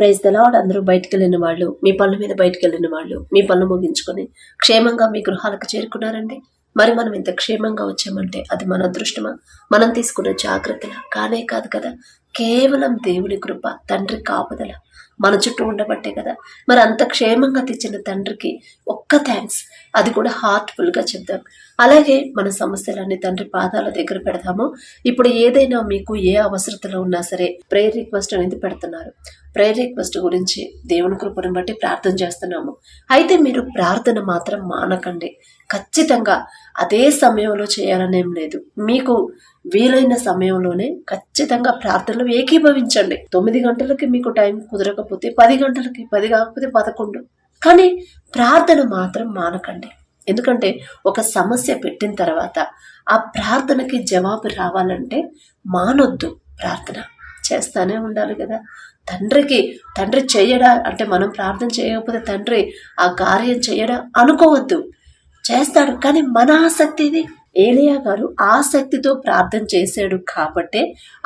Praise the lord. అందరూ బయటికి వెళ్ళిన వాళ్ళు, మీ పనుల మీద బయటికి వెళ్ళిన వాళ్ళు, మీ పనులు ముగించుకొని క్షేమంగా మీ గృహాలకు చేరుకున్నారండి. మరి మనం ఇంత క్షేమంగా వచ్చామంటే అది మన అదృష్టమా, మనం తీసుకున్న జాగ్రత్తల? కానే కాదు కదా. కేవలం దేవుని కృప, తండ్రి కాపుదల మన చుట్టూ ఉండబట్టే కదా. మరి అంత క్షేమంగా తెచ్చిన తండ్రికి ఒక్క థ్యాంక్స్, అది కూడా హార్ట్ఫుల్గా చెప్దాం. అలాగే మన సమస్యలన్నీ తండ్రి పాదాల దగ్గర పెడదాము. ఇప్పుడు ఏదైనా మీకు ఏ అవసరతలో ఉన్నా సరే ప్రేయర్ రిక్వెస్ట్ అనేది పెడుతున్నారు. ప్రేయర్ రిక్వెస్ట్ గురించి దేవుని కృపను బట్టి ప్రార్థన చేస్తున్నాము. అయితే మీరు ప్రార్థన మాత్రం మానకండి. ఖచ్చితంగా అదే సమయంలో చేయాలనేం లేదు. మీకు వీలైన సమయంలోనే ఖచ్చితంగా ప్రార్థనలు ఏకీభవించండి. 9 గంటలకి మీకు టైం కుదరకపోతే 10 గంటలకి, 10 కాకపోతే 11, కానీ ప్రార్థన మాత్రం మానకండి. ఎందుకంటే ఒక సమస్య పెట్టిన తర్వాత ఆ ప్రార్థనకి జవాబు రావాలంటే మానొద్దు, ప్రార్థన చేస్తానే ఉండాలి కదా. తండ్రి చెయ్యడా అంటే మనం ప్రార్థన చేయకపోతే తండ్రి ఆ కార్యం చెయ్యడా అనుకోవద్దు, చేస్తాడు. కానీ మన ఆసక్తి ఇది. ఏలియా గారు ఆసక్తితో ప్రార్థన చేశాడు కాబట్టే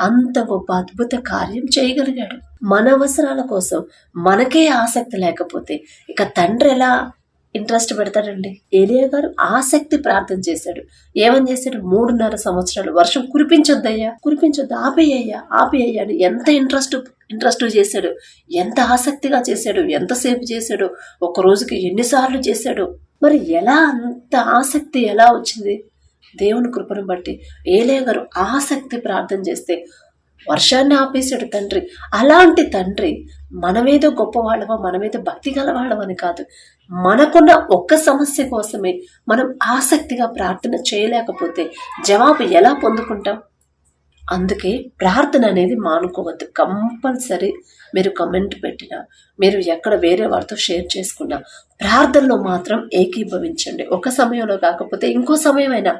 అంత గొప్ప అద్భుత కార్యం చేయగలిగాడు. మన అవసరాల కోసం మనకే ఆసక్తి లేకపోతే ఇక తండ్రి ఎలా ఇంట్రెస్ట్ పెడతాడండి? ఏలియా గారు ఆసక్తి ప్రార్థన చేశాడు. ఏమని చేశాడు? 3.5 సంవత్సరాలు వర్షం కురిపించొద్దయ్యా, కురిపించొద్దు, ఆపేయ్యా అని ఎంత ఇంట్రెస్ట్ చేశాడు, ఎంత ఆసక్తిగా చేశాడు, ఎంతసేపు చేశాడు, ఒక రోజుకి ఎన్నిసార్లు చేశాడు. మరి ఎలా అంత ఆసక్తి ఎలా వచ్చింది? దేవుని కృపను బట్టి. ఏలియా గారు ఆసక్తి ప్రార్థన చేస్తే వర్షాన్ని ఆపేశాడు తండ్రి. అలాంటి తండ్రి మనమేదో గొప్పవాళ్ళమో, మనమేదో భక్తి గలవాళ్ళమని కాదు, మనకున్న ఒక్క సమస్య కోసమే మనం ఆసక్తిగా ప్రార్థన చేయలేకపోతే జవాబు ఎలా పొందుకుంటాం? అందుకే ప్రార్థన అనేది మానుకోవద్దు. కంపల్సరీ మీరు కమెంట్ పెట్టినా, మీరు ఎక్కడ వేరే వారితో షేర్ చేసుకున్నా ప్రార్థనలో మాత్రం ఏకీభవించండి. ఒక సమయంలో కాకపోతే ఇంకో సమయమైనా,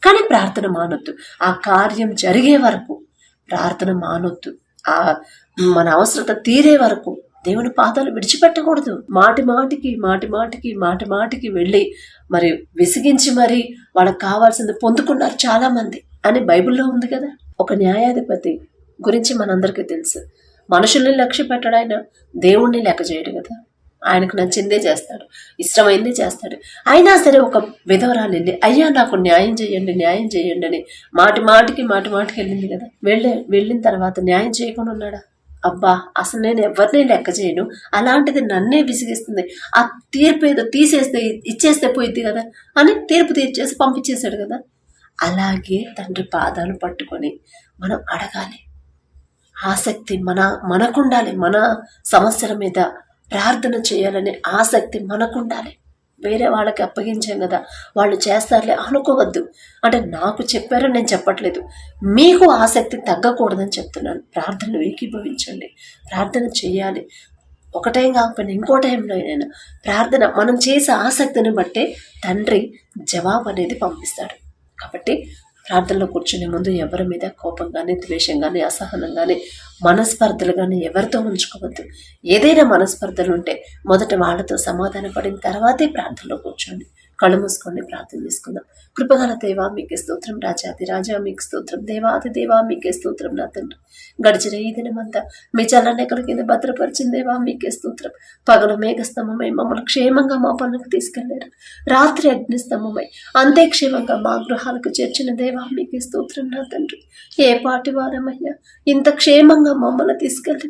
కానీ ప్రార్థన మానొద్దు. ఆ కార్యం జరిగే వరకు ప్రార్థన మానొద్దు. మన అవసరత తీరే వరకు దేవుని పాదాలు విడిచిపెట్టకూడదు. మాటి మాటికి వెళ్ళి మరి విసిగించి మరి వాళ్ళకి కావాల్సింది పొందుకున్నారు చాలా మంది అని బైబిల్లో ఉంది కదా. ఒక న్యాయాధిపతి గురించి మనందరికీ తెలుసు. మనుషుల్ని లక్ష్య పెట్టడాయన, దేవుణ్ణి లెక్క చేయడు కదా. ఆయనకు నచ్చిందే చేస్తాడు, ఇష్టమైందే చేస్తాడు. అయినా సరే ఒక విధవరాలు వెళ్ళి అయ్యా నాకు న్యాయం చేయండి అని మాటి మాటికి వెళ్ళింది కదా. వెళ్ళిన తర్వాత న్యాయం చేయకుండా ఉన్నాడా? అబ్బా అసలు నేను ఎవరిని లెక్క చేయను, అలాంటిది నన్నే విసిగిస్తుంది, ఆ తీర్పు ఏదో ఇచ్చేస్తే పోయిద్ది కదా అని తీర్పు తీర్చేసి పంపించేశాడు కదా. అలాగే తండ్రి పాదాలు పట్టుకొని మనం అడగాలి. ఆసక్తి మనకుండాలి. మన సమస్యల మీద ప్రార్థన చేయాలనే ఆసక్తి మనకుండాలి. వేరే వాళ్ళకి అప్పగించాం కదా, వాళ్ళు చేస్తారులే అనుకోవద్దు. అంటే నాకు చెప్పారని నేను చెప్పట్లేదు, మీకు ఆసక్తి తగ్గకూడదని చెప్తున్నాను. ప్రార్థనలు ఏకీభవించండి, ప్రార్థన చేయాలి. ఒక టైం కాకపోయినా ఇంకో టైంలో అయినా ప్రార్థన మనం చేసే ఆసక్తిని బట్టే తండ్రి జవాబు అనేది పంపిస్తాడు. కాబట్టి ప్రార్థనలో కూర్చునే ముందు ఎవరి మీద కోపం కానీ, ద్వేషం కానీ, అసహనం కానీ, మనస్పర్ధలు కానీ ఎవరితో ఉంచుకోవద్దు. ఏదైనా మనస్పర్ధలు ఉంటే మొదట వాళ్ళతో సమాధాన పడిన తర్వాతే ప్రార్థనలో కూర్చోండి. కళ్ళు మూసుకొని ప్రార్థన చేసుకుందాం. కృపగల దేవా మీకే స్తోత్రం, రాజాది రాజా మీకు స్తోత్రం, దేవాది దేవా మీకే స్తోత్రం. నా తండ్రి గడిచిన ఈ దినమంతా మీ చల్లనెక్కల కింద భద్రపరిచిన దేవా మీకే స్తోత్రం. పగలు మేఘస్తంభమై మమ్మల్ని క్షేమంగా మా పనులకు తీసుకెళ్లారు, రాత్రి అగ్నిస్తంభమై అంతే క్షేమంగా మా గృహాలకు చేర్చిన దేవా మీకే స్తోత్రం. నా తండ్రి ఏ పాటి వారమయ్యా, ఇంత క్షేమంగా మమ్మల్ని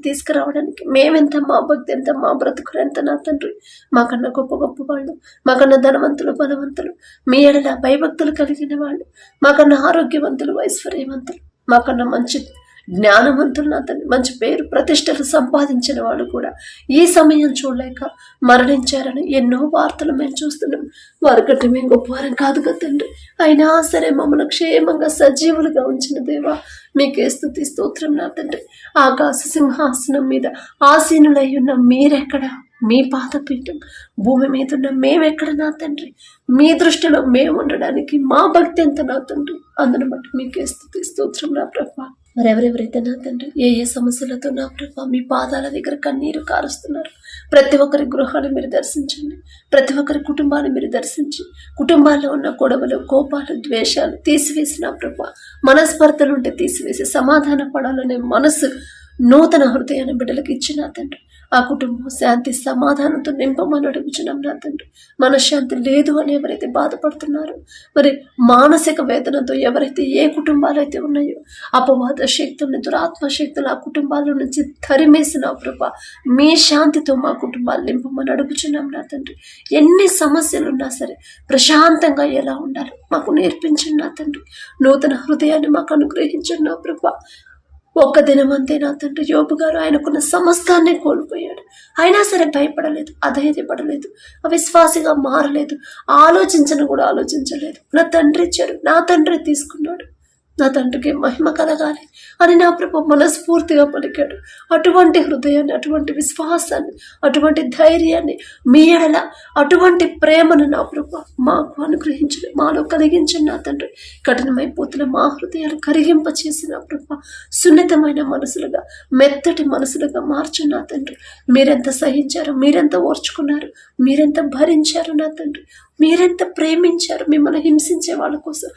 తీసుకురావడానికి మేమెంత, మా భక్తి ఎంత, మా బ్రతుకులు ఎంత. నా తండ్రి మాకన్నా గొప్ప వాళ్ళు, మాకన్నా ధనవంతులు, బలవంతులు, మీ ఎడల భయభక్తులు కలిగిన వాళ్ళు, మాకన్నా ఆరోగ్యవంతులు, ఐశ్వర్యవంతులు, మాకన్నా మంచి జ్ఞానవంతులు, నా తండ్రి మంచి పేరు ప్రతిష్టలు సంపాదించిన వాళ్ళు కూడా ఈ సమయం చూడలేక మరణించారని ఎన్నో వార్తలు మేము చూస్తున్నాం. వారికంటే మేము గొప్పవారం కాదు కదా తండ్రి, అయినా సరే మమ్మల్ని క్షేమంగా సజీవులుగా ఉంచిన దేవా మీకే స్తుతి స్తోత్రం. నా తండ్రి ఆకాశ సింహాసనం మీద ఆసీనులై ఉన్న మీరెక్కడ? మీ పాదపీఠం భూమి మీద ఉన్న మేమెక్కడ? నా తండ్రి మీ దృష్టిలో మేము ఉండడానికి మా భక్తి ఎంత? నా తండ్రి అందును బట్టి మీకే స్తుతి స్తోత్రం. నా ప్రభా మరెవరెవరైతే నా తండ్రి ఏ సమస్యలతో నా ప్రభా మీ పాదాల దగ్గర కన్నీరు కారుస్తున్నారు, ప్రతి ఒక్కరి గృహాన్ని మీరు దర్శించండి. ప్రతి ఒక్కరి కుటుంబాన్ని మీరు దర్శించి కుటుంబాల్లో ఉన్న గొడవలు, కోపాలు, ద్వేషాలు తీసివేసి నా ప్రభా మనస్పర్ధలు ఉంటే తీసివేసి సమాధాన పడాలనే మనసు నూతన హృదయాన్ని బిడ్డలకు ఇచ్చిన తండ్రి ఆ కుటుంబం శాంతి సమాధానంతో నింపమని అడుగుచున్నాం నా తండ్రి. మనశ్శాంతి లేదు అని ఎవరైతే బాధపడుతున్నారో, మరి మానసిక వేదనతో ఎవరైతే ఏ కుటుంబాలు అయితే ఉన్నాయో, అపవాద శక్తుల్ని, దురాత్మ శక్తులు ఆ కుటుంబాల నుంచి తరిమేసిన ప్రభా, మీ శాంతితో మా కుటుంబాలు నింపమని అడుగుచున్నాం నా తండ్రి. ఎన్ని సమస్యలు ఉన్నా సరే ప్రశాంతంగా ఎలా ఉండాలి మాకు నేర్పించండి నా తండ్రి. నూతన హృదయాన్ని మాకు అనుగ్రహించండి నా ప్రభా. ఒక్క దినం అంతే నా తండ్రి, యోబు గారు ఆయనకున్న సమస్తాన్ని కోల్పోయాడు. అయినా సరే భయపడలేదు, అధైర్యపడలేదు, అవిశ్వాసిగా మారలేదు, ఆలోచించను కూడా ఆలోచించలేదు. నా తండ్రి ఇచ్చాడు, నా తండ్రి తీసుకున్నాడు, నా తండ్రికి మహిమ కలగాలి అని నా ప్రభు మనస్ఫూర్తిగా పలికాడు. అటువంటి హృదయాన్ని, అటువంటి విశ్వాసాన్ని, అటువంటి ధైర్యాన్ని, మీ ఎడల అటువంటి ప్రేమను నా ప్రభు మాకు అనుగ్రహించండి, మాలో కలిగించండి నా తండ్రి. కఠినమైపోతున్న మా హృదయాలు కరిగింపచేసి నా ప్రభు సున్నితమైన మనసులుగా, మెత్తటి మనసులుగా మార్చండి నా తండ్రి. మీరెంత సహించారు, మీరెంత ఓర్చుకున్నారు, మీరెంత భరించారు నా తండ్రి, మీరెంత ప్రేమించారు. మిమ్మల్ని హింసించే వాళ్ళ కోసం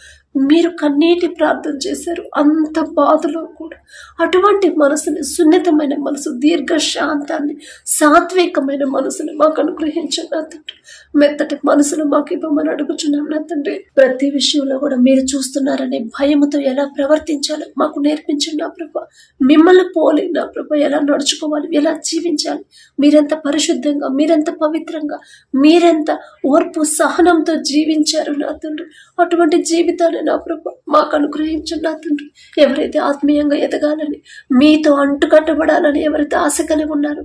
మీరు కన్నీటి ప్రార్థన చేశారు, అంత బాధలో కూడా. అటువంటి మనసుని, సున్నితమైన మనసు, దీర్ఘ శాంతాన్ని, సాత్వికమైన మనసుని మాకు అనుగ్రహించండి నా తండ్రి. మెత్తటి మనసును మాకు ఇవ్వమని అడుగుచున్నాం నా తండ్రి. ప్రతి విషయంలో కూడా మీరు చూస్తున్నారనే భయముతో ఎలా ప్రవర్తించాలో మాకు నేర్పించండి నా ప్రభా. మిమ్మల్ని పోలి నా ప్రభా ఎలా నడుచుకోవాలి, ఎలా జీవించాలి, మీరెంత పరిశుద్ధంగా, మీరెంత పవిత్రంగా, మీరెంత ఓర్పు సహనంతో జీవించారు నా తండ్రి. అటువంటి జీవితాన్ని నా ప్రభా మాకు అనుగ్రహించండి నా తండ్రి. ఎవరైతే ఆత్మీయంగా ఎదగాలని, మీతో అంటుకట్టబడాలని ఎవరైతే ఆశ కలిగి ఉన్నారో,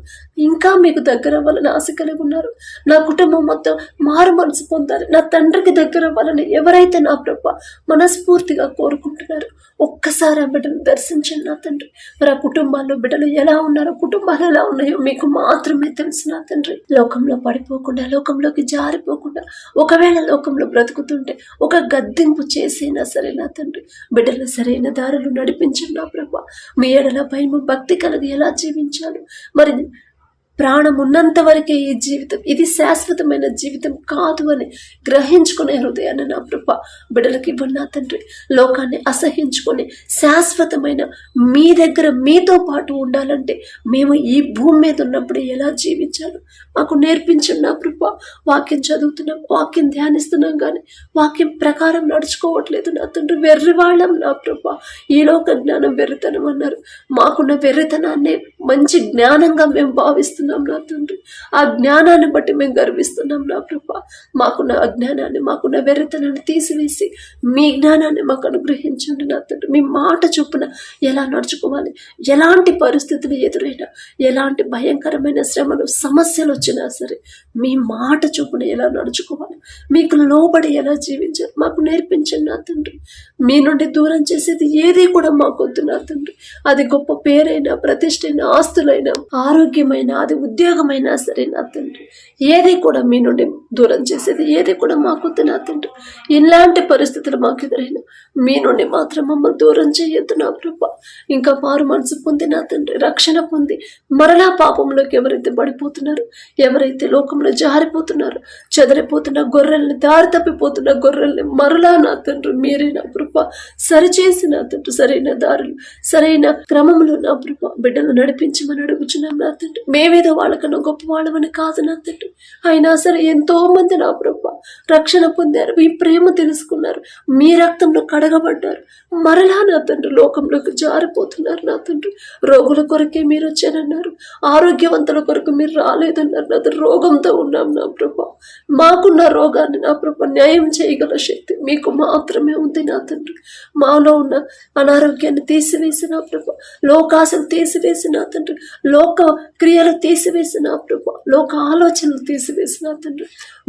ఇంకా మీకు దగ్గర అవ్వాలని ఆశ కలిగి ఉన్నారు, నా కుటుంబం మొత్తం మారు మనసు పొందాలి, నా తండ్రికి దగ్గర అవ్వాలని ఎవరైతే నా ప్రభా మనస్ఫూర్తిగా కోరుకుంటున్నారో, ఒక్కసారి ఆ బిడ్డను దర్శించండి నా తండ్రి. మరి ఆ కుటుంబాల్లో బిడ్డలు ఎలా ఉన్నారో, కుటుంబాలు ఎలా ఉన్నాయో మీకు మాత్రమే తెలుసు నా తండ్రి. లోకంలో పడిపోకుండా, లోకంలోకి జారిపోకుండా, ఒకవేళ లోకంలో బ్రతుకుతుంటే ఒక గద్దింపు చేసైనా సరే నా తండ్రి బిడ్డలు సరైన దారులు నడిపించండి నా ప్రభా. మీ ఎడల భయము, భక్తి కలిగి ఎలా జీవించాలి, మరి ప్రాణం ఉన్నంత వరకే ఈ జీవితం, ఇది శాశ్వతమైన జీవితం కాదు అని గ్రహించుకునే హృదయాన్ని నా ప్రభా బిడ్డలకి ఇవ్వండి నా తండ్రి. లోకాన్ని అసహించుకొని శాశ్వతమైన మీ దగ్గర మీతో పాటు ఉండాలంటే మేము ఈ భూమి మీద ఉన్నప్పుడు ఎలా జీవించాలో మాకు నేర్పించండి నా ప్రభా. వాక్యం చదువుతున్నాం, వాక్యం ధ్యానిస్తున్నాం, కానీ వాక్యం ప్రకారం నడుచుకోవట్లేదు నా తండ్రి. వెర్రివాళ్ళం నా ప్రభా. ఈ లోక జ్ఞానం వెర్రితనం అన్నారు, మాకున్న వెర్రితనాన్ని మంచి జ్ఞానంగా మేము భావిస్తున్నాం నా తండ్రి. ఆ జ్ఞానాన్ని బట్టి మేము గర్విస్తున్నాం నా ప్రభా. మాకున్న అజ్ఞానాన్ని, మాకున్న వెర్రితనాన్ని తీసివేసి మీ జ్ఞానాన్ని మాకు అనుగ్రహించండి నా తండ్రి. మీ మాట చొప్పున ఎలా నడుచుకోవాలి, ఎలాంటి పరిస్థితులు ఎదురైనా, ఎలాంటి భయంకరమైన శ్రమలు, సమస్యలు వచ్చినా సరే మీ మాట చొప్పున ఎలా నడుచుకోవాలి, మీకు లోబడి ఎలా జీవించాలి మాకు నేర్పించండి నా తండ్రి. మీ నుండి దూరం చేసేది ఏది కూడా మాకొద్దు నా తండ్రి. అది గొప్ప పేరైనా, ప్రతిష్టైనా, ఆస్తులైనా, ఆరోగ్యమైనా, అది ఉద్యోగమైనా సరే నా తండ్రి, ఏది కూడా మీ నుండి దూరం చేసేది ఏది కూడా మాకొద్దు నా తండ్రి. ఎలాంటి పరిస్థితులు మాకు ఎదురైనా మీ నుండి మాత్రం మమ్మల్ని దూరం చేయొద్దు నా ప్రభా. ఇంకా మారు మనసు పొంది నా తండ్రి, రక్షణ పొంది మరలా పాపంలోకి ఎవరైతే పడిపోతున్నారో, ఎవరైతే లోకంలో జారిపోతున్నారో, చెదరిపోతున్న గొర్రెల్ని, దారి తప్పిపోతున్న గొర్రెల్ని మరలా నా తండ్రి మీరే నా ప్రభా సరిచేసి నా తండ్రి సరైన దారులు, సరైన క్రమంలో నా ప్రభా బిడ్డలు నడిపించమని అడుగుచున్నాం నా తండ్రి. మేమేదో వాళ్ళకన్నా గొప్ప వాళ్ళమని కాదు నా తండ్రి. అయినా సరే ఎంతో మంది నా ప్రభా రక్షణ పొందారు, మీ ప్రేమ తెలుసుకున్నారు, మీ రక్తంలో కడగబడ్డారు, మరలా నా తండ్రి లోకంలోకి జారిపోతున్నారు నా తండ్రి. రోగుల కొరకే మీరు వచ్చారన్నారు, ఆరోగ్యవంతుల కొరకు మీరు రాలేదన్నారు నా తండ్రి. రోగంతో ఉన్నాం నా ప్రభా. మాకున్న రోగాన్ని నా ప్రభా న్యాయం చేయగల శక్తి మీకు మాత్రమే ఉంది నా తండ్రి. మాలో ఉన్న అనారోగ్యాన్ని తీసివేసి నా ప్రభా, లోకాశలు తీసివేసి నా తండ్రి, లోక క్రియలు తీసివేసి నా ప్రభా, లోక ఆలోచనలు తీసివేసి నా తండ్రి,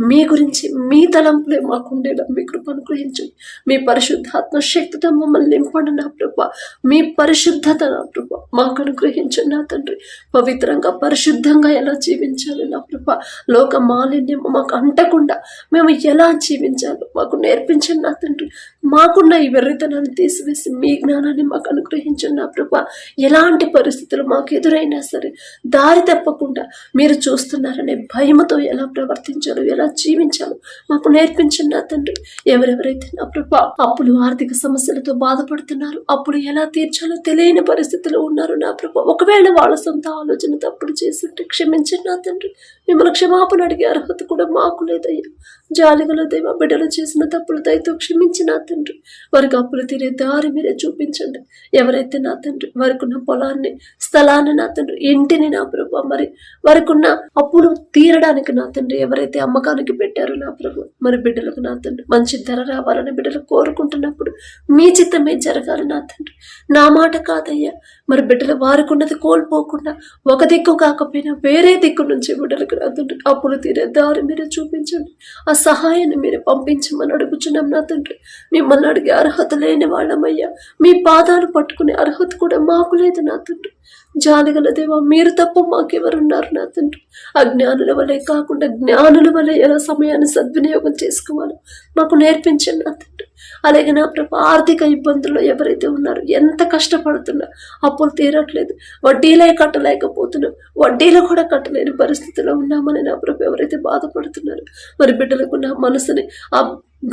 మీ గురించి మీ తలంపులే మాకుండేలా మీ కృప అనుగ్రహించండి. మీ పరిశుద్ధాత్మ శక్తితో మమ్మల్ని నింపండి నా ప్రభా. మీ పరిశుద్ధత నా ప్రభా మాకు అనుగ్రహించండి నా తండ్రి. పవిత్రంగా, పరిశుద్ధంగా ఎలా జీవించాలి నా ప్రభా, లోక మాలిన్యం మాకు అంటకుండా మేము ఎలా జీవించాలో మాకు నేర్పించండి నా తండ్రి. మాకున్న ఈ వెర్రితనాన్ని తీసివేసి మీ జ్ఞానాన్ని మాకు అనుగ్రహించండి నా ప్రభా. ఎలాంటి పరిస్థితులు మాకు ఎదురైనా సరే దారి తప్పకుండా మీరు చూస్తున్నారనే భయముతో ఎలా ప్రవర్తించాలో, ఎలా జీవించాలో మాకు నేర్పించండి నా తండ్రి. ఎవరెవరైతే నా ప్రభా అప్పులు ఆర్థిక సమస్యలతో బాధపడుతున్నారు, అప్పుడు ఎలా తీర్చాలో తెలియని పరిస్థితిలో ఉన్నారు నా ప్రభా. ఒకవేళ వాళ్ళ సొంత ఆలోచన తప్పుడు చేస్తుంటే క్షమించండి నా తండ్రి. మిమ్మల్ని క్షమాపణ అడిగే అర్హత కూడా మాకు లేదయ్యా. జాలిగల దేవ, బిడ్డలు చేసిన తప్పులు దయతో క్షమించి నా తండ్రి వారికి అప్పులు తీరే దారి మీరే చూపించండి. ఎవరైతే నా తండ్రి వారికి ఉన్న పొలాన్ని, స్థలాన్ని నా తండ్రి, ఇంటిని నా ప్రభు, మరి వారికి ఉన్న అప్పులు తీరడానికి నా తండ్రి ఎవరైతే అమ్మకానికి పెట్టారో నా ప్రభు, మరి బిడ్డలకు నా తండ్రి మంచి ధర రావాలని బిడ్డలు కోరుకుంటున్నప్పుడు మీ చిత్తమే జరగాలి నా తండ్రి. నా మాట కాదయ్యా. మరి బిడ్డలు వారికి ఉన్నది కోల్పోకుండా ఒక దిక్కు కాకపోయినా వేరే దిక్కు నుంచి బిడ్డలకు నా తండ్రి అప్పులు తీరే దారి మీరే చూపించండి. ఆ సహాయాన్ని మీరు పంపించమని అడుగుచున్నాం నా తండ్రి. మిమ్మల్ని అడిగే అర్హత లేని వాళ్ళమయ్యా. మీ పాదాలు పట్టుకునే అర్హత కూడా మాకు లేదు నా తండ్రి. జాలిగల దేవా, మీరు తప్ప మాకెవరున్నారు నా తండ్రి. అజ్ఞానుల వలె కాకుండా జ్ఞానుల వలె ఎలా సమయాన్ని సద్వినియోగం చేసుకోవాలో మాకు నేర్పించండి నా తండ్రి. అలాగే నా ప్రభు ఆర్థిక ఇబ్బందుల్లో ఎవరైతే ఉన్నారో, ఎంత కష్టపడుతున్నా అప్పులు తీరట్లేదు, వడ్డీలే కట్టలేకపోతున్నాం, వడ్డీలు కూడా కట్టలేని పరిస్థితిలో ఉన్నామని నా ప్రభు ఎవరైతే బాధపడుతున్నారు, మరి బిడ్డలకు నా మనసుని ఆ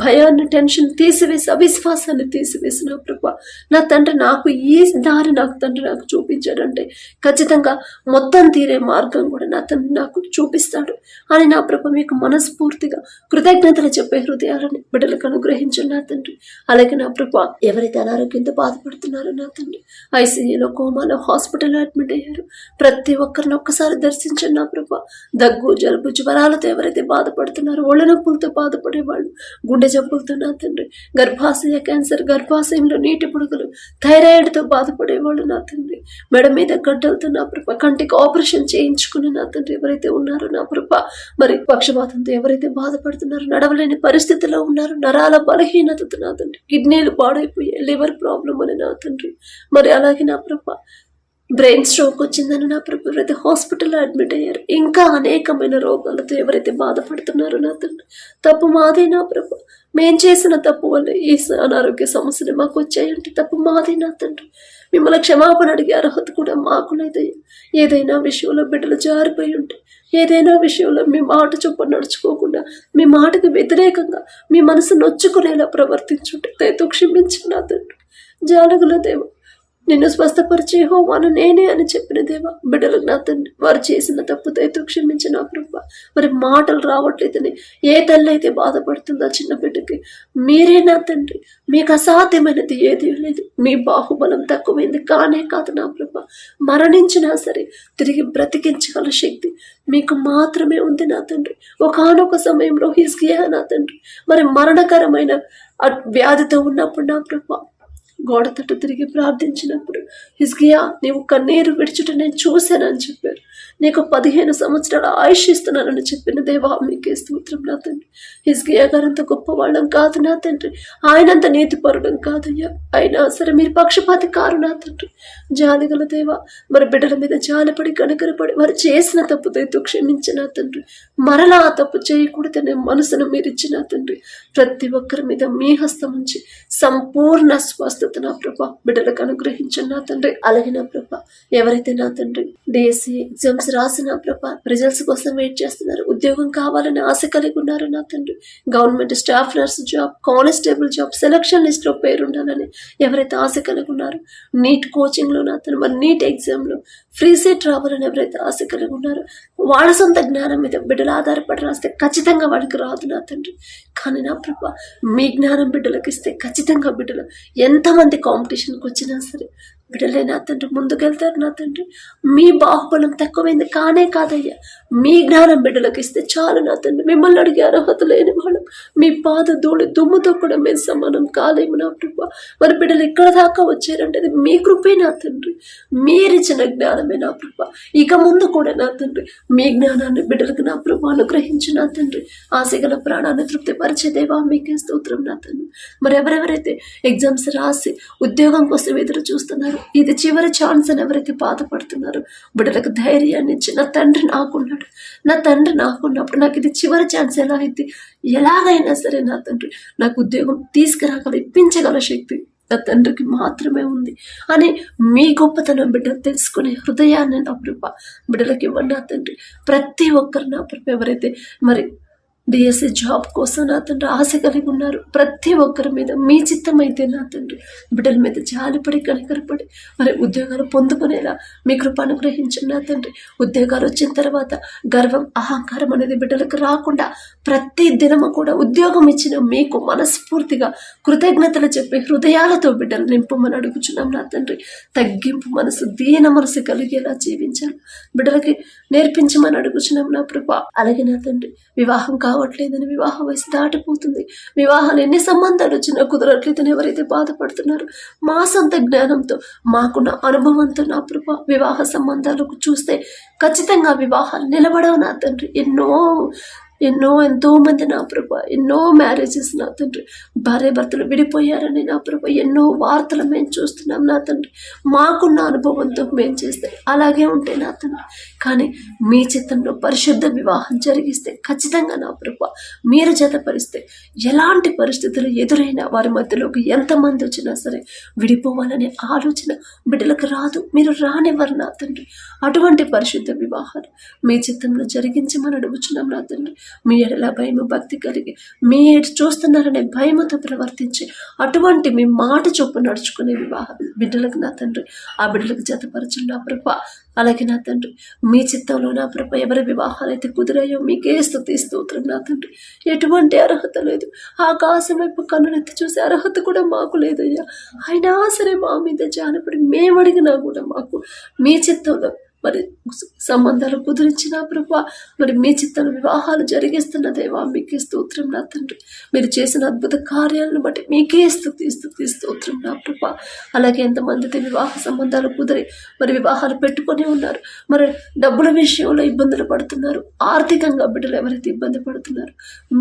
భయాన్ని, టెన్షన్ తీసివేసి, అవిశ్వాసాన్ని తీసివేసి నా ప్రభు నా తండ్రి నాకు ఈ దారి నాకు చూపించాడంటే ఖచ్చితంగా మొత్తం తీరే మార్గం కూడా నా తండ్రి నాకు చూపిస్తాడు అని నా ప్రభు మీకు మనస్ఫూర్తిగా కృతజ్ఞతలు చెప్పే హృదయాలని బిడ్డలకు అనుగ్రహించండి నా తండ్రి. అలాగే నా ప్రభు ఎవరైతే అనారోగ్యంతో బాధపడుతున్నారో నా తండ్రి, ఐసీయూలో, కోమాలో, హాస్పిటల్లో అడ్మిట్ అయ్యారు, ప్రతి ఒక్కరిని ఒక్కసారి దర్శించండి నా ప్రభు. దగ్గు, జలుబు, జ్వరాలతో ఎవరైతే బాధపడుతున్నారో, ఒళ్ళ నొప్పులతో బాధపడేవాళ్ళు, గుండె జబ్బులతో నా తండ్రి, గర్భాశయ క్యాన్సర్, గర్భాశయంలో నీటి పుడుగులు, థైరాయిడ్తో బాధపడేవాళ్ళు నా తండ్రి, మెడ మీద గడ్డలతో నా ప్రభ, కంటికి ఆపరేషన్ చేయించుకుని నా తండ్రి ఎవరైతే ఉన్నారో నా ప్రభ, మరి పక్షపాతంతో ఎవరైతే బాధపడుతున్నారో, నడవలేని పరిస్థితిలో ఉన్నారు, నరాల బలహీనతతో నా తండ్రి, కిడ్నీలు పాడైపోయాయి, లివర్ ప్రాబ్లం అని నా తండ్రి, మరి అలాగే నా ప్రభ బ్రెయిన్ స్ట్రోక్ వచ్చిందని నా ప్రభు ఎవరైతే హాస్పిటల్లో అడ్మిట్ అయ్యారు, ఇంకా అనేకమైన రోగాలతో ఎవరైతే బాధపడుతున్నారో నా తండ్రి, తప్పు మాదే నా ప్రభు. మేం చేసిన తప్పు వల్ల ఈ అనారోగ్య సమస్యలు మాకు వచ్చాయంటే తప్పు మాదే నా తండ్రి. మిమ్మల్ని క్షమాపణ అడిగే అర్హత కూడా మాకు లేదయ్యా. ఏదైనా విషయంలో బిడ్డలు జారిపోయి ఉంటే, ఏదైనా విషయంలో మీ మాట చొప్పున నడుచుకోకుండా, మీ మాటకు వ్యతిరేకంగా మీ మనసు నొచ్చుకునేలా ప్రవర్తించుంటే దయతో క్షమించి నా తండ్రి. జాలగుల దేవ, నిన్ను స్వస్థపరిచే హోమాను నేనే అని చెప్పిన దేవా, బిడ్డలకు నా తండ్రి వారు చేసిన తప్పు దయతో క్షమించిన నా ప్రభు. మరి మాటలు రావట్లేదని ఏ తల్లి అయితే బాధపడుతుందో చిన్న బిడ్డకి, మీరే నా తండ్రి, మీకు అసాధ్యమైనది ఏదీ లేదు. మీ బాహుబలం తక్కువైంది కానే కాదు నా ప్రభు. మరణించినా సరే తిరిగి బ్రతికించగల శక్తి మీకు మాత్రమే ఉంది నా తండ్రి. ఒకానొక సమయంలో హిజ్కియా నా తండ్రి మరి మరణకరమైన వ్యాధితో ఉన్నప్పుడు నా ప్రభు గోడ తట్టు తిరిగి ప్రార్థించినప్పుడు, హిజ్కియా నీవు కన్నీరు విడిచుట నేను చూశానని చెప్పారు. నీకు 15 సంవత్సరాల ఆయుష్ ఇస్తున్నానని చెప్పిన దేవా, మీకే స్తోత్రం నా తండ్రి. హిజ్కియా గారంత గొప్పవాళ్ళం కాదు నా తండ్రి, ఆయనంత నీతిపరుడం కాదయ్యా. అయినా సరే మీరు పక్షపాతి కారు నా తండ్రి. జాలిగల దేవా, మరి బిడ్డల మీద జాలిపడి కనకరపడి వారు చేసిన తప్పు దయతో క్షమించిన తండ్రి. మరలా ఆ తప్పు చేయకూడదనే మనసును మీరు ఇచ్చిన తండ్రి. ప్రతి ఒక్కరి మీద మీ హస్తం ఉంచి సంపూర్ణ స్వస్థత నా ప్రభా బిడ్డలకు అనుగ్రహించండి నా తండ్రి. అలాగే నా ప్రభా ఎవరైతే నా తండ్రి డిఎస్సి ఎగ్జామ్స్ రాసిన ప్రభా రిజల్ట్స్ కోసం వెయిట్ చేస్తున్నారు, ఉద్యోగం కావాలని ఆశ కలిగి ఉన్నారు నా తండ్రి, government staff nurse job, constable job, selection list లో పేరుండాలని ఎవరైతే ఆశ కలిగి ఉన్నారు, నీట్ కోచింగ్ లో నా తండ్రి మరి నీట్ ఎగ్జామ్ లో ఫ్రీ సీట్ రావాలని ఎవరైతే ఆశ కలిగి ఉన్నారో, వాళ్ళ సొంత జ్ఞానం మీద బిడ్డలు ఆధారపడి రాస్తే ఖచ్చితంగా వాళ్ళకి రాదు నా తండ్రి. కానీ నా ప్రభా మీ జ్ఞానం బిడ్డలకు ఇస్తే ఖచ్చితంగా బిడ్డలు ఎంతమంది కాంపిటీషన్కి వచ్చినా సరే బిడ్డలే నా తండ్రి ముందుకెళ్తారు నా తండ్రి. మీ బాహుబలం తక్కువైంది కానే కాదయ్యా. మీ జ్ఞానం బిడ్డలకు ఇస్తే చాలు నా తండ్రి. మిమ్మల్ని అడిగే అర్హత లేని వాళ్ళం, మీ పాద ధూళి దుమ్ముతో కూడా మేము సమానం కాలేము నా ప్రభా. మరి బిడ్డలు ఇక్కడ దాకా వచ్చారంటే అది మీ కృపే నా తండ్రి, మీరిచ్చిన జ్ఞానమే నా ప్రభా. ఇక ముందు కూడా నా తండ్రి మీ జ్ఞానాన్ని బిడ్డలకు నా ప్రభా అనుగ్రహించి నా తండ్రి. ఆశగల ప్రాణాన్ని తృప్తిపరిచే దేవా మీకే స్తోత్రం నా తండ్రి. మరి ఎవరెవరైతే ఎగ్జామ్స్ రాసి ఉద్యోగం కోసం ఎదురు చూస్తున్నారు, ఇది చివరి ఛాన్స్ అని ఎవరైతే బాధపడుతున్నారో, బిడ్డలకు ధైర్యాన్ని ఇచ్చి నా తండ్రి నాకున్నాడు, నా తండ్రి నాకున్నప్పుడు నాకు ఇది చివరి ఛాన్స్ ఎలా అయితే ఎలాగైనా సరే నా తండ్రి నాకు ఉద్యోగం తీసుకురాగల ఇప్పించగల శక్తి నా తండ్రికి మాత్రమే ఉంది అని మీ గొప్పతనం బిడ్డలు తెలుసుకునే హృదయాన్ని నా ప్రభ బిడ్డలకి ఇవ్వండి నా తండ్రి. ప్రతి ఒక్కరు నా ప్రభ ఎవరైతే మరి డిఎస్సి జాబ్ కోసం నా తండ్రి ఆశ కలిగి ఉన్నారు. ప్రతి ఒక్కరి మీద మీ చిత్తం అయితే నా తండ్రి బిడ్డల మీద జాలిపడి కనికరపడి మరి ఉద్యోగాలు పొందుకునేలా మీ కృప అనుగ్రహించండి నా తండ్రి. ఉద్యోగాలు వచ్చిన తర్వాత గర్వం అహంకారం అనేది బిడ్డలకు రాకుండా ప్రతి దినము కూడా ఉద్యోగం ఇచ్చిన మీకు మనస్ఫూర్తిగా కృతజ్ఞతలు చెప్పి హృదయాలతో బిడ్డలు నింపమని అడుగుచున్నాం నా తండ్రి. తగ్గింపు మనసు దీన మనసు కలిగేలా జీవించాలి బిడ్డలకి నేర్పించమని అడుగుచున్నాం నా ప్రభా. అలాగే నా తండ్రి వివాహం కావట్లేదని, వివాహ వయసు దాటిపోతుంది, వివాహాలు ఎన్ని సంబంధాలు వచ్చినా కుదరట్లేదని ఎవరైతే బాధపడుతున్నారో మా సొంత జ్ఞానంతో మాకున్న అనుభవంతో నా ప్రభా వివాహ సంబంధాలకు చూస్తే ఖచ్చితంగా వివాహాలు నిలబడవు నా తండ్రి. ఎంతో మంది నా ప్రభా ఎన్నో మ్యారేజెస్ నా తండ్రి భార్య భర్తలు విడిపోయారని నా ప్రభా ఎన్నో వార్తలు మేము చూస్తున్నాం నా తండ్రి. మాకున్న అనుభవంతో మేము చేస్తే అలాగే ఉంటే నా తండ్రి, కానీ మీ చిత్తంలో పరిశుద్ధ వివాహం జరిగిస్తే ఖచ్చితంగా నా ప్రభా మీరు జతపరిస్తే ఎలాంటి పరిస్థితులు ఎదురైనా వారి మధ్యలోకి ఎంతమంది వచ్చినా సరే విడిపోవాలనే ఆలోచన బిడ్డలకు రాదు, మీరు రానివ్వరు నా తండ్రి. అటువంటి పరిశుద్ధ వివాహాలు మీ చిత్తంలో జరిగించమని అడుగుచున్నాం నా తండ్రి. మీ ఎడల భయము భక్తి కలిగి మీ చూస్తున్నారనే భయముతో ప్రవర్తించి అటువంటి మీ మాట చొప్పు నడుచుకునే వివాహ బిడ్డలకు నా తండ్రి ఆ బిడ్డలకు జతపరచండి నా ప్రభ. అలాగే నా తండ్రి మీ చిత్తంలో నా ప్రభ ఎవరి వివాహాలు అయితే కుదిరాయో మీకే స్తోత్రం నా తండ్రి. ఎటువంటి అర్హత లేదు, ఆకాశం వైపు కన్నునెత్తి చూసే అర్హత కూడా మాకు లేదయ్యా. అయినా సరే మా మీద జానపడి మేము అడిగినా కూడా మాకు మీ చిత్తంలో మరి సంబంధాలు కుదిరించిన ప్రభా మరి మీ చిత్తం వివాహాలు జరిగిస్తున్న దేవా మీకే స్తోత్రం నా తండ్రి. మీరు చేసిన అద్భుత కార్యాలను బట్టి మీకే స్తోత్రం నా ప్రభా. అలాగే ఎంతమందితో వివాహ సంబంధాలు కుదిరి మరి వివాహాలు పెట్టుకొని ఉన్నారు, మరి డబ్బుల విషయంలో ఇబ్బందులు పడుతున్నారు, ఆర్థికంగా బిడ్డలు ఎవరైతే ఇబ్బంది పడుతున్నారు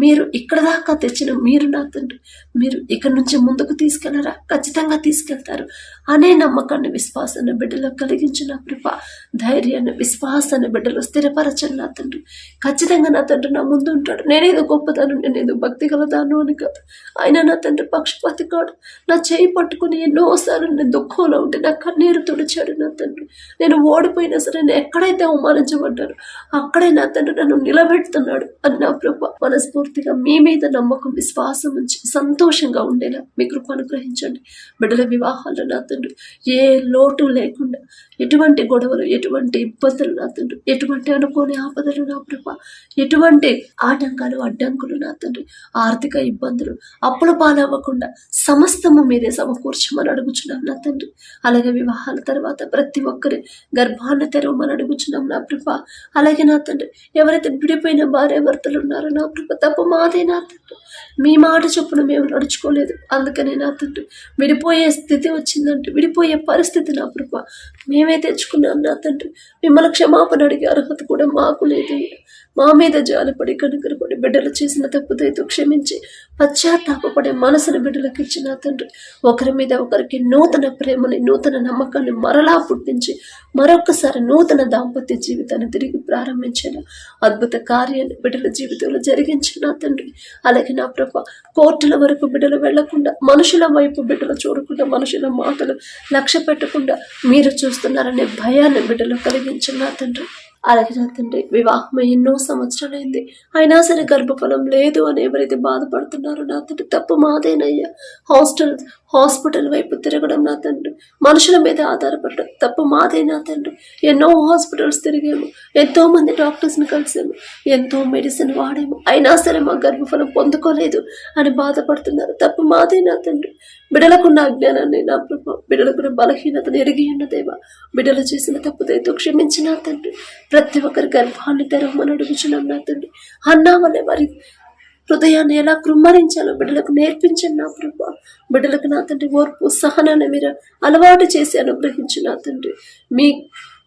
మీరు ఇక్కడ దాకా తెచ్చిన మీరు నా తండ్రి మీరు ఇక్కడ నుంచి ముందుకు తీసుకెళ్లరా, ఖచ్చితంగా తీసుకెళ్తారు అనే నమ్మకాన్ని విశ్వాసాన్ని బిడ్డలకు కలిగించిన ప్రభా. ధైర్యాన్ని విశ్వాసాన్ని బిడ్డలు స్థిరపరచండి నా తండ్రి. ఖచ్చితంగా నా తండ్రి నా ముందు ఉంటాడు. నేనేదో గొప్పదాను, నేనేదో భక్తి గలదాను అని కాదు, ఆయన నా తండ్రి పక్షపాతి కాడు. నా చేయి పట్టుకుని ఎన్నోసార్లు నేను దుఃఖంలో ఉంటే నా కన్నీరు తుడిచాడు నా తండ్రి. నేను ఓడిపోయినా సరే నేను ఎక్కడైతే అవమానించబడ్డాను అక్కడే నా తండ్రి నన్ను నిలబెడుతున్నాడు అని నా ప్రభా. మనస్ఫూర్తిగా మీ మీద నమ్మకం విశ్వాసం ఉంచి సంతోషంగా ఉండేలా మీ కృప అనుగ్రహించండి. బిడ్డల వివాహాలు నా తండ్రి ఏ లోటు లేకుండా, ఎటువంటి గొడవలు, ఎటువంటి ఇబ్బందులు నా తండ్రి, ఎటువంటి అనుకోని ఆపదలు నా ప్రభా, ఎటువంటి ఆటంకాలు అడ్డంకులు నా తండ్రి, ఆర్థిక ఇబ్బందులు, అప్పుల పాలవ్వకుండా సమస్తము మీరే సమకూర్చమని అడుగుచున్నాం నా తండ్రి. అలాగే వివాహాల తర్వాత ప్రతి ఒక్కరి గర్భాన్ని తెరవమని అడుగుచున్నాం నా ప్రభా. అలాగే నా తండ్రి ఎవరైతే విడిపోయిన భార్య భర్తలు ఉన్నారో నా ప్రభా తప్పు మాదే నా తండ్రి. మీ మాట చొప్పున మేము నడుచుకోలేదు, అందుకనే నా తండ్రి విడిపోయే స్థితి వచ్చిందంటే విడిపోయే పరిస్థితి నా ప్రభా మేమే తెచ్చుకున్నాం నా తండ్రి. మిమ్మల్ని క్షమాపణ అడిగే అర్హత కూడా మాకు లేదు. మా మీద జాలిపడి కనుకరపడి బిడ్డలు చేసిన తప్పుదైతే క్షమించి పశ్చాత్తాపడే మనసును బిడ్డలకు ఇచ్చిన తండ్రి ఒకరి మీద ఒకరికి నూతన ప్రేమని, నూతన నమ్మకాన్ని మరలా పుట్టించి మరొకసారి నూతన దాంపత్య జీవితాన్ని తిరిగి ప్రారంభించిన అద్భుత కార్యాన్ని బిడ్డల జీవితంలో జరిగించిన తండ్రి. అలాగే నా ప్రభా కోర్టుల వరకు బిడ్డలు వెళ్లకుండా, మనుషుల వైపు బిడ్డలు చూడకుండా, మనుషుల మాటలు లక్ష్య పెట్టకుండా మీరు చూస్తున్నారనే భయాన్ని బిడ్డలు కలిగించిన తండ్రి. అలాగే నా తండ్రి వివాహం ఎన్నో సంవత్సరాలైంది అయినా సరే గర్భఫలం లేదు అని ఎవరైతే బాధపడుతున్నారో నా తండ్రి తప్పు మాదేనయ్యా. హాస్పిటల్ వైపు తిరగడం నా తండ్రి, మనుషుల మీద ఆధారపడడం తప్పు మాదే నా తండ్రి. ఎన్నో హాస్పిటల్స్ తిరిగాము, ఎంతో మంది డాక్టర్స్ని కలిసాము, ఎంతో మెడిసిన్ వాడాము, అయినా సరే మా గర్భఫలం పొందుకోలేదు అని బాధపడుతున్నారు తప్పు మాదే నా తండ్రి. బిడ్డలకున్న అజ్ఞానాన్ని నా ప్రభు, బిడ్డలకున్న బలహీనతను ఎరిగి ఉన్నదేవా, బిడ్డలు చేసిన తప్పుదైతే క్షమించిన తండ్రి. ప్రతి ఒక్కరి గర్భాన్ని తెరవమని అడుగుచున్నాం నా తండ్రి. అన్నా వల్లే వారి హృదయాన్ని ఎలా కృమ్మరించాలో బిడ్డలకు నేర్పించండి నా ప్రభా. బిడ్డలకు నా తండ్రి ఓర్పు సహనాన్ని మీరు అలవాటు చేసి అనుగ్రహించు నా తండ్రి. మీ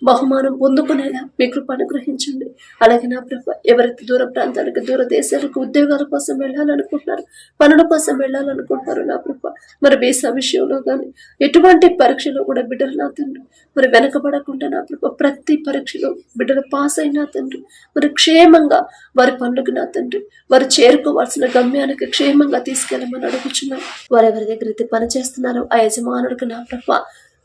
బహుమానం పొందుకునేలా మీ కృప అనుగ్రహించండి. అలాగే నా ప్రభా ఎవరైతే దూర ప్రాంతాలకు, దూర దేశాలకు ఉద్యోగాల కోసం వెళ్ళాలనుకుంటున్నారు, పనుల కోసం వెళ్ళాలనుకుంటున్నారు నా ప్రభా, మరి వీసా విషయంలో కానీ ఎటువంటి పరీక్షలో కూడా బిడ్డలు నా తండ్రి మరి వెనకబడకుండా నా ప్రభా ప్రతి పరీక్షలో బిడ్డలు పాస్ అయినా తండ్రి మరి క్షేమంగా వారి పనులకు నా తండ్రి వారు చేరుకోవాల్సిన గమ్యానికి క్షేమంగా తీసుకెళ్ళమని అడుగుచున్నాం. వారెవరి దగ్గర అయితే పని చేస్తున్నారో ఆ యజమానుడికి నా ప్రభా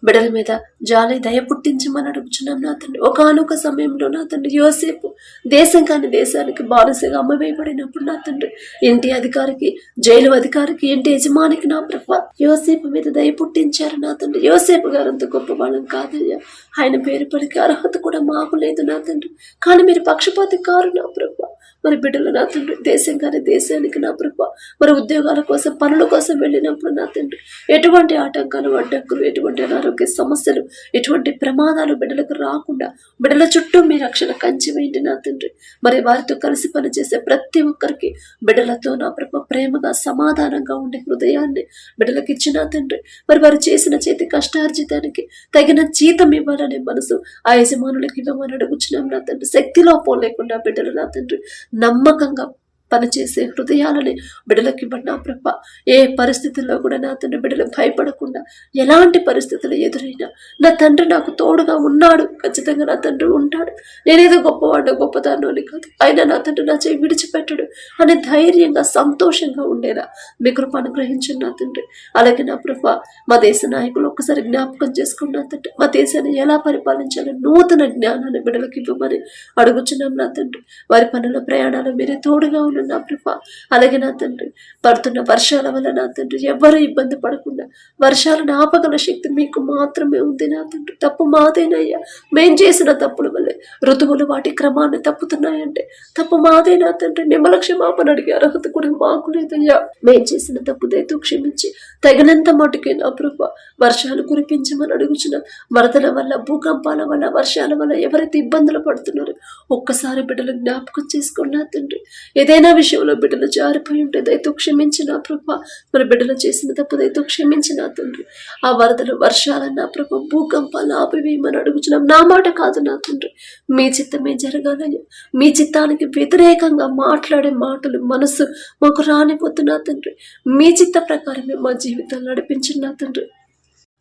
బిడ్డల మీద జాలి దయ పుట్టించమని అడుగుచున్నాం నా తండ్రి. ఒకానొక సమయంలో నా తండ్రి యోసేపు దేశం కాని దేశానికి బానిసగా అమ్మవేయబడినప్పుడు నా తండ్రి ఇంటి అధికారికి, జైలు అధికారికి, ఇంటి యజమానికి నా ప్రభ యోసేపు మీద దయ పుట్టించారు నా తండ్రి. యోసేపు గారు అంత గొప్ప వాళ్ళం కాదయ్యా. ఆయన పేరు పలికి అర్హత కూడా మాకు లేదు నా తండ్రి. కానీ మీరు పక్షపాతి కారు నా ప్రభ. మరి బిడ్డలు నా తండ్రి దేశం కానీ దేశానికి నా ప్రభ మరి ఉద్యోగాల కోసం, పనుల కోసం వెళ్ళినప్పుడు నా తండ్రి ఎటువంటి ఆటంకాలు, అడ్డంకులు, ఎటువంటి అనారోగ్య సమస్యలు, ఎటువంటి ప్రమాదాలు బిడ్డలకు రాకుండా బిడ్డల చుట్టూ మీ రక్షణ కంచి వేయండి నా తండ్రి. మరి వారితో కలిసి పనిచేసే ప్రతి ఒక్కరికి బిడ్డలతో నా ప్రభ ప్రేమగా, సమాధానంగా ఉండే హృదయాన్ని బిడ్డలకు ఇచ్చిన తండ్రి. మరి వారు చేసిన చేతి కష్టార్జితానికి తగిన జీతం ఇవ్వాలనే మనసు ఆ యజమానులకు ఇవ్వమని అడుగుచున్నాం నా తండ్రి. శక్తిలో పోలేకుండా బిడ్డలు నా తండ్రి నమ్మకంగా పనిచేసే హృదయాలని బిడ్డలకి ఇవ్వండి నా ప్రభ. ఏ పరిస్థితుల్లో కూడా నా తండ్రి బిడ్డలు భయపడకుండా, ఎలాంటి పరిస్థితులు ఎదురైనా నా తండ్రి నాకు తోడుగా ఉన్నాడు, ఖచ్చితంగా నా తండ్రి ఉంటాడు, నేనేదో గొప్పవాడు గొప్పదాను అని కాదు, అయినా నా తండ్రి నా చేయి విడిచిపెట్టడు అనే ధైర్యంగా, సంతోషంగా ఉండేలా మీ కృప అనుగ్రహించండి నా తండ్రి. అలాగే నా ప్రభ మా దేశ నాయకులు ఒక్కసారి జ్ఞాపకం చేసుకుని నా తండ్రి మా దేశాన్ని ఎలా పరిపాలించాలో నూతన జ్ఞానాన్ని బిడ్డలకి ఇవ్వమని అడుగుచున్నాం నా తండ్రి. వారి పనుల ప్రయాణాలు మీరే తోడుగా ఉన్న నా ప్రభ. అలాగే నా తండ్రి పడుతున్న వర్షాల వల్ల నా తండ్రి ఎవరు ఇబ్బంది పడకుండా వర్షాలను ఆపగల శక్తి మీకు మాత్రమే ఉంది నా తండ్రి. తప్పు మాదేనయ్యా. మేం చేసిన తప్పుల వల్లే ఋతువులు వాటి క్రమాన్ని తప్పుతున్నాయంటే తప్పు మాదే నా తండ్రి. నిమ్మల క్షమాపణ అడిగే అర్హత కూడా మాకు లేదయ్యా. మేం చేసిన తప్పు దయతో క్షమించి తగినంత మటుకే నా ప్రభ వర్షాలు కురిపించమని అడుగుచున్నాం. వరదల వల్ల, భూకంపాల వల్ల, వర్షాల వల్ల ఎవరైతే ఇబ్బందులు పడుతున్నారో ఒక్కసారి బిడ్డలు జ్ఞాపకం చేసుకున్నా తండ్రి. ఏదైనా విషయంలో బిడ్డలు జారిపోయి ఉంటే దయతో క్షమించిన ప్రభ. మరి బిడ్డలు చేసిన తప్పు దయతో క్షమించిన తండ్రి. ఆ వరదలు, వర్షాలన్న ప్రభ, భూకంపాలు ఆపివేయమని అడుగుచున్నాం. నా మాట కాదు నా తండ్రి, మీ చిత్తమే జరగాలయ్యా. మీ చిత్తానికి వ్యతిరేకంగా మాట్లాడే మాటలు మనసు మాకు రానిపోతున్నా తండ్రి. మీ చిత్త ప్రకారమే మా జీవితాలు నడిపించిన నా తండ్రి.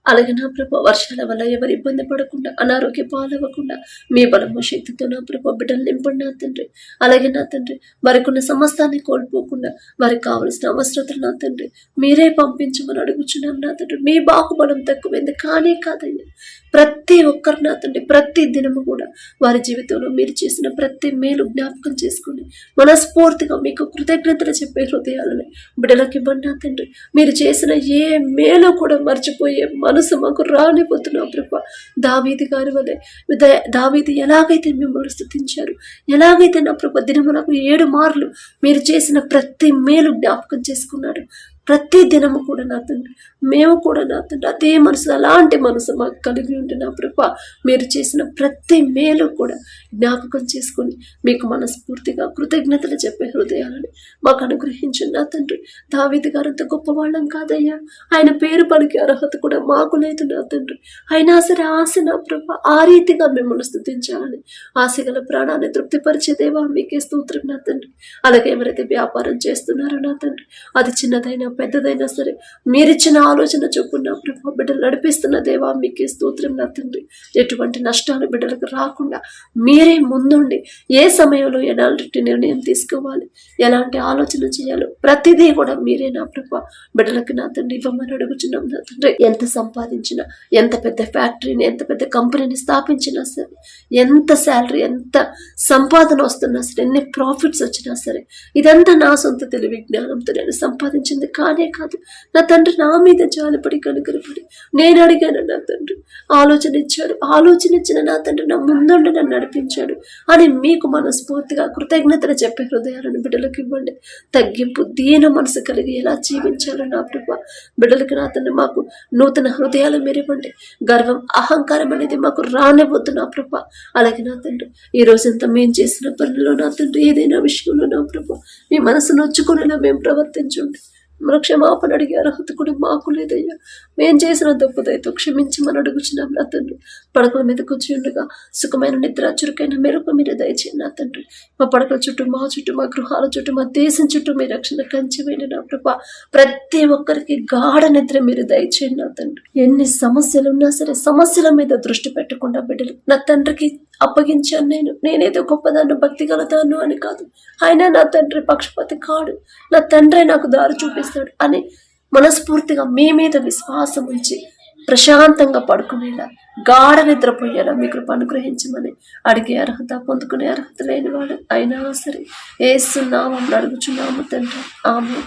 అలాగే నా ప్రభ వర్షాల వల్ల ఎవరు ఇబ్బంది పడకుండా, అనారోగ్య పాలవ్వకుండా మీ బలము శక్తితో నా ప్రభ బిడ్డలు నింపండి నా తండ్రి. అలాగే నా తండ్రి వారికి ఉన్న సమస్తాన్ని కోల్పోకుండా వారికి కావలసిన అవసరతలు నా తండ్రి మీరే పంపించమని అడుగుచున్నాం నా తండ్రి. మీ బాహుబలం తక్కువైంది కానే కాదయ్యా. ప్రతి ఒక్కరు నా తండ్రి ప్రతి దినము కూడా వారి జీవితంలో మీరు చేసిన ప్రతి మేలు జ్ఞాపకం చేసుకుని మనస్ఫూర్తిగా మీకు కృతజ్ఞతలు చెప్పే హృదయాలని బిడ్డలకి ఇవ్వండి నా తండ్రి. మీరు చేసిన ఏ మేలు కూడా మర్చిపోయే మనసు మాకు రానిపోతున్నా ప్రభ. దావీదు గారి వలె దావీదు ఎలాగైతే మిమ్మల్ని స్తుతించారు, ఎలాగైతే నా ప్రభ దినమునకు 7 మార్లు మీరు చేసిన ప్రతి మేలు జ్ఞాపకం చేసుకున్నాడు. ప్రతి దినము కూడా నా తండ్రి మేము కూడా నా తండ్రి అదే మనసు, అలాంటి మనసు మాకు కలిగి ఉంటే నా ప్రభ మీరు చేసిన ప్రతి మేలు కూడా జ్ఞాపకం చేసుకుని మీకు మనస్ఫూర్తిగా కృతజ్ఞతలు చెప్పే హృదయాలని మాకు అనుగ్రహించండి నా తండ్రి. దావీదు గారు అంత గొప్పవాళ్ళం కాదయ్యా. ఆయన పేరు పలికే అర్హత కూడా మాకు లేదు నా తండ్రి. అయినా సరే ఆశ నా ప్రభ ఆ రీతిగా మిమ్మల్ని స్తుతించాలని ఆశగల ప్రాణాన్ని తృప్తిపరిచే దేవా మీకే స్తోత్రం నా తండ్రి. అలాగే ఎవరైతే వ్యాపారం చేస్తున్నారో నా తండ్రి అది చిన్నదైనా పెద్దదైనా సరే మీరిచ్చిన ఆలోచన చొప్పున ప్రభు బిడ్డలు నడిపిస్తున్న దేవా మీకే స్తోత్రం నా తండ్రి. ఎటువంటి నష్టాలు బిడ్డలకు రాకుండా మీరే ముందుండి ఏ సమయంలో ఎలాంటి నిర్ణయం తీసుకోవాలి, ఎలాంటి ఆలోచన చేయాలో ప్రతిదీ కూడా మీరే నా ప్రభు బిడ్డలకు నా తండ్రి ఇవ్వమని అడుగుచున్నాం నా తండ్రి. ఎంత సంపాదించినా, ఎంత పెద్ద ఫ్యాక్టరీని, ఎంత పెద్ద కంపెనీని స్థాపించినా సరే, ఎంత శాలరీ, ఎంత సంపాదన వస్తున్నా సరే, ఎన్ని ప్రాఫిట్స్ వచ్చినా సరే ఇదంతా నా సొంత తెలివి జ్ఞానంతో నేను సంపాదించింది కానే కాదు. నా తండ్రి నా మీద జాలిపడి కనుకరపడి నేను అడిగాను నా తండ్రి, ఆలోచన ఇచ్చాడు. ఆలోచన ఇచ్చిన నా తండ్రి నా ముందుండి నన్ను నడిపించాడు అని మీకు మనస్ఫూర్తిగా కృతజ్ఞతలు చెప్పే హృదయాలను బిడ్డలకు ఇవ్వండి. తగ్గింపు, దీన మనసు కలిగి ఎలా జీవించాలో నా ప్రభ బిడ్డలకి నా తండ్రి మాకు నూతన హృదయాలు మీరు ఇవ్వండి. గర్వం, అహంకారం అనేది మాకు రానివద్దు నా ప్రభ. అలాగే నా తండ్రి ఈ రోజంతా మేము చేసిన పనుల్లో నా తండ్రి ఏదైనా విషయంలో నా ప్రభ మీ మనసు నొచ్చుకునేలా మేము ప్రవర్తించండి. మన క్షమాపణ అడిగే అర్హత కూడా మాకు లేదయ్యా. మేం చేసిన తప్పుదైతే క్షమించి మన అడుగుచున్నాం నా తండ్రి. పడకల మీద కూర్చుండగా సుఖమైన నిద్ర, చురుకైన మెరుపు మీరు దయచేయండి నా తండ్రి. మా పడకల చుట్టూ, మా చుట్టూ, మా గృహాల చుట్టూ, మా దేశం చుట్టూ మీ రక్షణ కంచివేయండి నా ప్రభ. ప్రతి ఒక్కరికి గాఢ నిద్ర మీరు దయచేయండి నా తండ్రి. ఎన్ని సమస్యలు ఉన్నా సరే సమస్యల మీద దృష్టి పెట్టకుండా బిడ్డలు నా తండ్రికి అప్పగించాను. నేనేదో గొప్పదాన్ని, భక్తి గలదాను అని కాదు. ఆయన నా తండ్రి పక్షపాతి కాడు. నా తండ్రి నాకు దారి చూపిస్తాడు అని మనస్ఫూర్తిగా మీ మీద విశ్వాసం ఉంచి ప్రశాంతంగా పడుకునేలా, గాఢ నిద్రపోయేలా మీ కృప అనుగ్రహించమని అడిగే అర్హత, పొందుకునే అర్హత లేని వాడు అయినా సరే యేసు నామములో అడుగుచున్నాము తండ్రి. ఆమేన్.